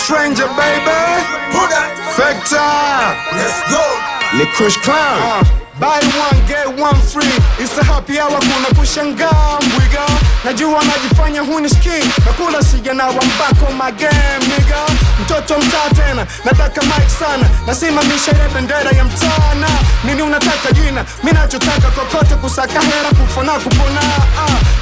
stranger, baby. Factor. Let's go. Ni Kush Clown. Buy one get one free. It's a happy hour, kuna kushangaa mbwiga. Najua najifanya hunisikii, nakula siga na wambako my game nigga. Mtoto mtaa tena, nataka mic sana, nasimamisha ile bendera ya mtaana. Nini unataka jina, mimi nachotaka kokote kusaka hera kufana kupona.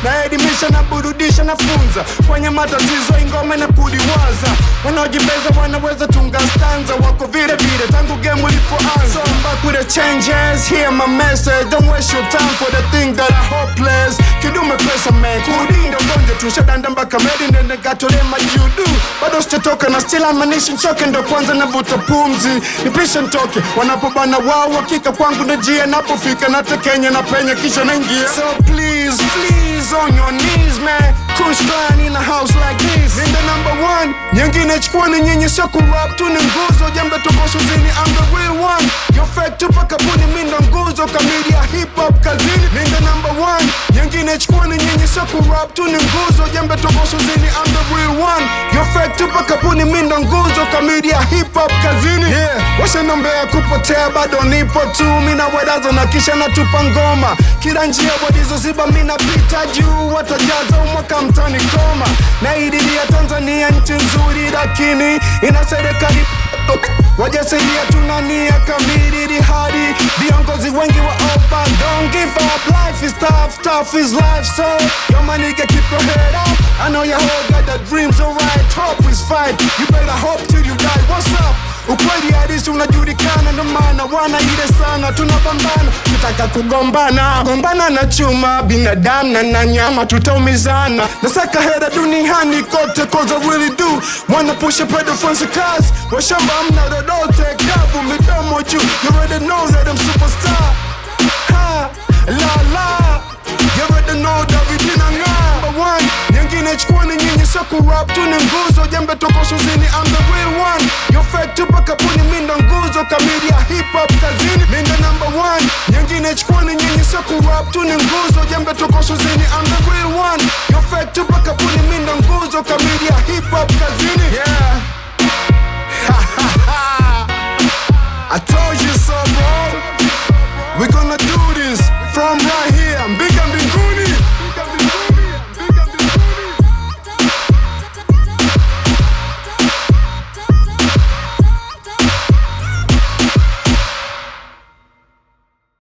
Naelimisha na burudisha na funza, kwenye matatizo ingome na kuliwaza. Wanaojibeza wanaweza tunga stanza, wako vile vile tangu game ulipoanza. So I'm back with the changes, hear my message. Don't waste your time for the thing that are hopeless. Kidume pesa man, kudinda ugonje tushadanda mpaka medi nene gatolema you do. Bado sitatoka na still amanishi nchoke ndo kwanza navuta pumzi. Nipisha ntoke, wanapobana wao wakika kwangu na jia napofika nata Kenya na penya kisha naingia. So please, please on your knees man, Kush Clown in a house like this. In the number one, nyingine chukua ni nyinyi sio kurap tu ni nguzo. Jembe tuko suzini, I'm the real one. Yo fake tupa kabuni mindo nguzo kamili ya hip hop kazini. In the number one, nyingine chukua ni nyinyi sio kurap tu ni nguzo. Jembe tuko suzini, I'm the real one. Yo fake tupa kabuni mindo nguzo kamili ya hip hop kazini. Yeah, washa nombea kupotea bado nipo tu. Mina wedazo na kisha natupa ngoma. Kila njia wadizo ziba mina pita juu. Watajaza umwaka mtani koma. Na idilia Tanzania nchi nzuri lakini ina serikali wajasaidia tunania kamili hadi viongozi wengi wa opa. Don't give up, life is tough, tough is life. So yo my nigga keep your head up. I know your whole got the dreams alright. Hope is fine, you better hope till you die. What's up? Ukweli hadisi unajulikana, ndo maana wana ile sana tunapambana. Tutaka kugombana, gombana na chuma, binadamu na nyama tutaumizana. Nasaka hera duniani kote cause I really do wanna push a pedal from the cars. Washamba mna dodote kavu midomo juu. You already know that I'm superstar. Ha, la la. You already know that we didn't number one. Nyingine chukua ni nyinyi sio kurap tu ni nguzo. Jembe toko suzini, I'm the real one. Yo fake tupa kapuni mindo nguzo kamili ya hip hop kazini. Mindo number one. Nyingine chukua ni nyinyi sio kurap tu ni nguzo. Jembe toko suzini, I'm the real one. Yo fake tupa kapuni mindo nguzo kamili ya